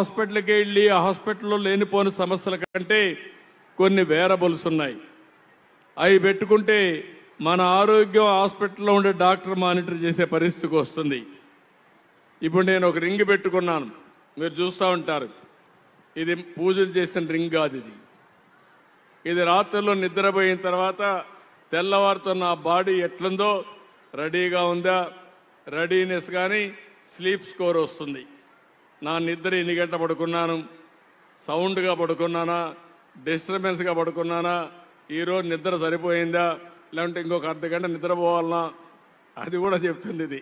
హాస్పిటల్కి వెళ్ళి ఆ హాస్పిటల్లో లేనిపోని సమస్యల కంటే కొన్ని వేరబుల్స్ ఉన్నాయి. అవి పెట్టుకుంటే మన ఆరోగ్యం హాస్పిటల్లో ఉండే డాక్టర్ మానిటర్ చేసే పరిస్థితికి వస్తుంది. ఇప్పుడు నేను ఒక రింగ్ పెట్టుకున్నాను, మీరు చూస్తూ ఉంటారు. ఇది పూజలు చేసిన రింగ్ కాదు. ఇది రాత్రుల్లో నిద్రపోయిన తర్వాత తెల్లవారుతో నా బాడీ ఎట్లుందో, రెడీగా ఉందా, రెడీనెస్ కానీ స్లీప్ స్కోర్ వస్తుంది. నా నిద్ర ఎన్ని గంటలు పడుకున్నాను, సౌండ్గా పడుకున్నానా, డిస్టర్బెన్స్గా పడుకున్నానా, ఈరోజు నిద్ర సరిపోయిందా, లేదంటే ఇంకొక అర్ధ గంట నిద్రపోవాలనా, అది కూడా చెప్తుంది. ఇది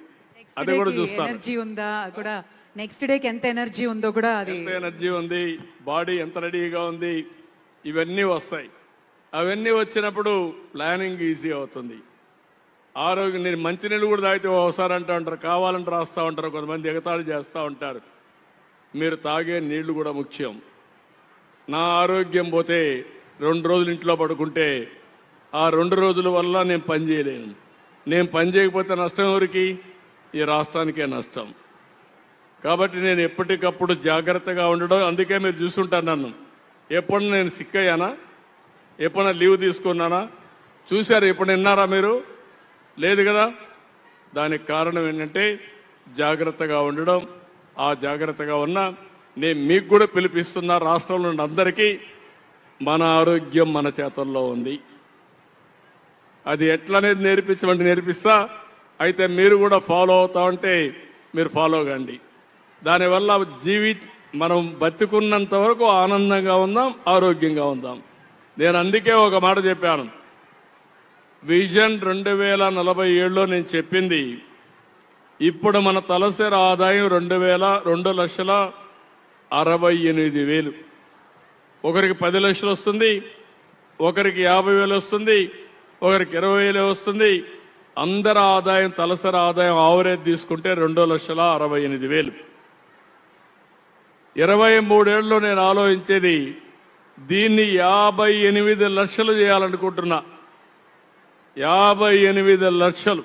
అది కూడా చూస్తాను. ఎనర్జీ ఉందా కూడా, నెక్స్ట్ డేకి ఎంత ఎనర్జీ ఉందో కూడా, అది ఎంత ఎనర్జీ ఉంది, బాడీ ఎంత రెడీగా ఉంది, ఇవన్నీ వస్తాయి. అవన్నీ వచ్చినప్పుడు ప్లానింగ్ ఈజీ అవుతుంది. ఆరోగ్యం, నేను మంచినీళ్ళు కూడా తాగితే ఒకసారి అంటూ ఉంటారు, కావాలంటే రాస్తూ ఉంటారు, కొంతమంది ఎగతాళి చేస్తూ ఉంటారు. మీరు తాగే నీళ్లు కూడా ముఖ్యం. నా ఆరోగ్యం పోతే 2 రోజులు ఇంట్లో పడుకుంటే ఆ 2 రోజుల వల్ల నేను పని చేయలేను. నేను పని చేయకపోతే నష్టం ఎవరికి? ఈ రాష్ట్రానికే నష్టం. కాబట్టి నేను ఎప్పటికప్పుడు జాగ్రత్తగా ఉండడం. అందుకే మీరు చూస్తుంటారు నన్ను. ఎప్పుడన్నా నేను సిక్ అయ్యానా? ఎప్పుడన్నా లీవ్ తీసుకున్నానా? చూశారు? ఎప్పుడు విన్నారా మీరు? లేదు కదా. దానికి కారణం ఏంటంటే జాగ్రత్తగా ఉండడం. ఆ జాగ్రత్తగా ఉన్నా నేను మీకు కూడా పిలిపిస్తున్నా, రాష్ట్రంలో ఉన్న అందరికీ మన ఆరోగ్యం మన చేతుల్లో ఉంది. అది ఎట్లనేది నేర్పించమంటే నేర్పిస్తా. అయితే మీరు కూడా ఫాలో అవుతా ఉంటే మీరు ఫాలో కండి. దానివల్ల మనం బతికున్నంత వరకు ఆనందంగా ఉందాం, ఆరోగ్యంగా ఉందాం. నేను అందుకే ఒక మాట చెప్పాను. విజన్ 2047లో నేను చెప్పింది, ఇప్పుడు మన తలసరి ఆదాయం 2,68,000. ఒకరికి 10 లక్షలు వస్తుంది, ఒకరికి 50,000 వస్తుంది, ఒకరికి 20,000 వస్తుంది. అందరి ఆదాయం, తలసరి ఆదాయం ఆవరేజ్ తీసుకుంటే 2,68,000. 23 ఏళ్ళలో నేను ఆలోచించేది దీన్ని 58 లక్షలు చేయాలనుకుంటున్నా. 58 లక్షలు.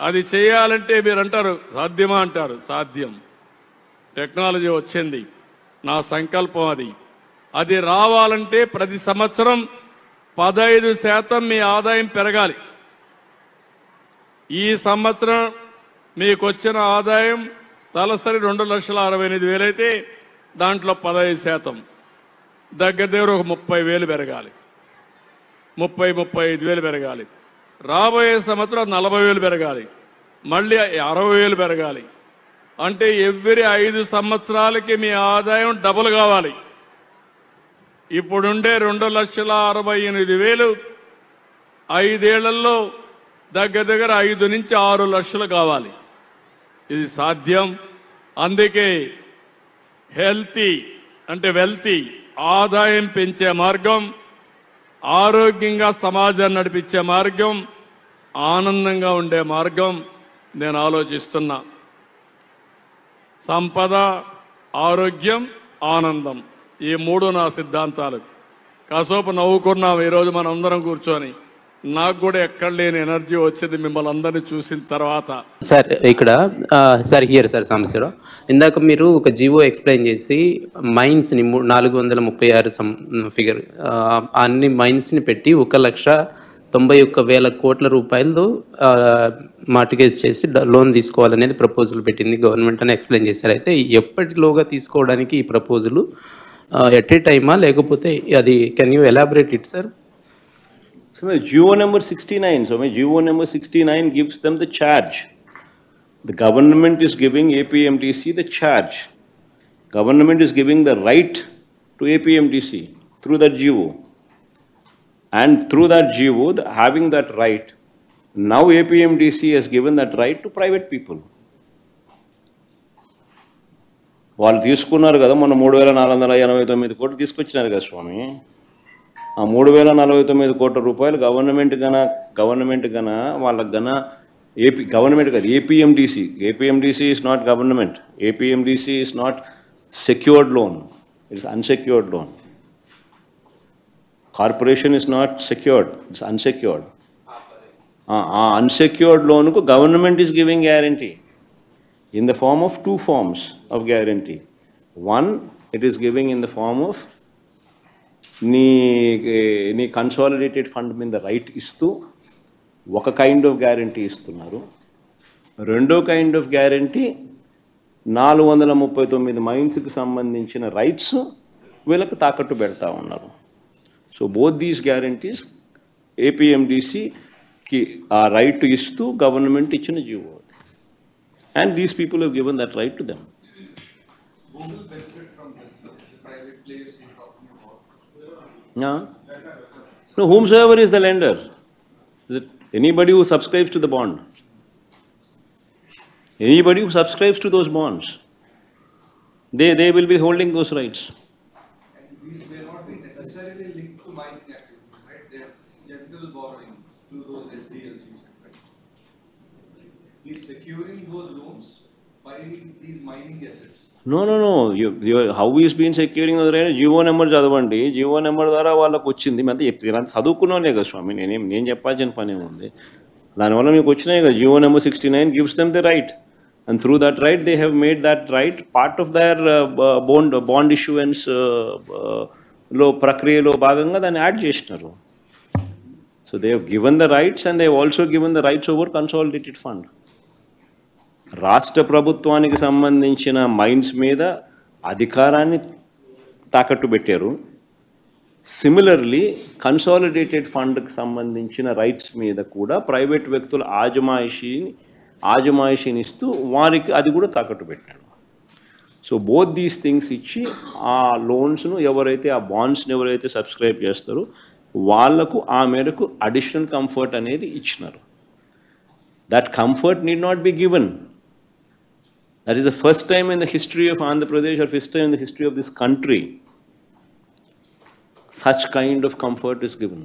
అది చేయాలంటే మీరు అంటారు సాధ్యమా అంటారు. సాధ్యం. టెక్నాలజీ వచ్చింది. నా సంకల్పం అది. అది రావాలంటే ప్రతి సంవత్సరం 15% మీ ఆదాయం పెరగాలి. ఈ సంవత్సరం మీకు వచ్చిన ఆదాయం తలసరి 2,68,000 అయితే దాంట్లో 15% దగ్గర ఒక 30,000 పెరగాలి. 35,000 పెరగాలి. రాబోయే సంవత్సరం 40,000 పెరగాలి. మళ్ళీ 60,000 పెరగాలి. అంటే ఎవ్రీ 5 సంవత్సరాలకి మీ ఆదాయం డబుల్ కావాలి. ఇప్పుడుండే 2,68,000 5 ఏళ్లలో దగ్గర 5 నుంచి 6 లక్షలు కావాలి. ఇది సాధ్యం. అందుకే హెల్తీ అంటే వెల్తీ, ఆదాయం పెంచే మార్గం, ఆరోగ్యంగా సమాజాన్ని నడిపించే మార్గం, ఆనందంగా ఉండే మార్గం నేను ఆలోచిస్తున్నా. సంపద, ఆరోగ్యం, ఆనందం, ఈ 3 నా సిద్ధాంతాలు. కాసేపు నవ్వుకున్నాం ఈరోజు మనం అందరం కూర్చొని. నాకు కూడా ఎక్కడ లేని ఎనర్జీ వచ్చింది మిమ్మల్ని అందరినీ చూసిన తర్వాత. సార్ ఇక్కడ హియర్ సార్ సమస్యలో ఇందాక మీరు ఒక జీవో ఎక్స్ప్లెయిన్ చేసి మైన్స్ని 436 ఫిగర్ అన్ని మైన్స్ని పెట్టి 1,91,000 కోట్ల రూపాయలు మార్టిగేజ్ చేసి లోన్ తీసుకోవాలనేది ప్రపోజల్ పెట్టింది గవర్నమెంట్ అని ఎక్స్ప్లెయిన్ చేశారు. అయితే ఎప్పటిలోగా తీసుకోవడానికి ఈ ప్రపోజల్, ఎట్ ఏ టైమా లేకపోతే అది can you elaborate it sir? So GO number 69. So GO number 69 gives them the charge. The government is giving APMTC the charge. Government is giving the right to APMTC through that GO. And through that GO, having that right, now APMTC has given that right to private people. వాళ్ళు తీసుకున్నారు కదా, మన 3,489 కోట్లు తీసుకొచ్చినారు కదా స్వామి. ఆ 3,049 కోట్ల రూపాయలు గవర్నమెంట్ గన వాళ్ళకి గన గవర్నమెంట్ కాదు, APMDC. APMDC is not government. APMDC is not secured loan, it's unsecured loan. Corporation is not secured, it's unsecured. ఆ అన్సెక్యూర్డ్ లోన్కు government is giving guarantee in the form of 2 forms of guarantee. One, it is giving in the form of నీ consolidated fund మీద right ఇస్తూ ఒక kind of guarantee ఇస్తున్నారు. రెండో kind of guarantee 439 మైన్స్కి సంబంధించిన rights వీళ్ళకి తాకట్టు పెడతా ఉన్నారు. సో బోత్ దీస్ గ్యారంటీస్ ఏపీఎండిసికి ఆ రైట్ ఇస్తూ గవర్నమెంట్ ఇచ్చిన GO. And these people have given that right to them. No, whomsoever is the lender. Is it anybody who subscribes to the bond? Anybody who subscribes to those bonds, they will be holding those rights. And these may not be necessarily linked to mining activities, right? They are general borrowing through those SDLs, you said, right? He's securing those loans by these mining assets. No. How he's been securing the right? GO number చదవండి. GO number ద్వారా వాళ్ళకు వచ్చింది. అంటే ఇలాంటి చదువుకున్నానే కదా స్వామి, నేను చెప్పాల్సిన పని ఏముంది? దానివల్ల మీకు వచ్చినాయి కదా. GO number 69 gives them the right. And through that right, they have made that right part of their bond issuance లో ప్రక్రియలో భాగంగా దాన్ని యాడ్ చేసినారు. So they have given the rights and they have also given the rights over consolidated fund. రాష్ట్ర ప్రభుత్వానికి సంబంధించిన mines మీద అధికారాన్ని తాకట్టు పెట్టారు. సిమిలర్లీ కన్సాలిడేటెడ్ ఫండ్కి సంబంధించిన రైట్స్ మీద కూడా ప్రైవేట్ వ్యక్తుల ఆజమాయిషీని ఇస్తూ వారికి అది కూడా తాకట్టు పెట్టాడు. సో బోత్ దీస్ థింగ్స్ ఇచ్చి ఆ లోన్స్ను ఎవరైతే ఆ బాండ్స్ని ఎవరైతే సబ్స్క్రైబ్ చేస్తారో వాళ్లకు ఆ మేరకు అడిషనల్ కంఫర్ట్ అనేది ఇచ్చినారు. That comfort need not be given. That is the first time in the history of Andhra Pradesh or first time in the history of this country such kind of comfort is given.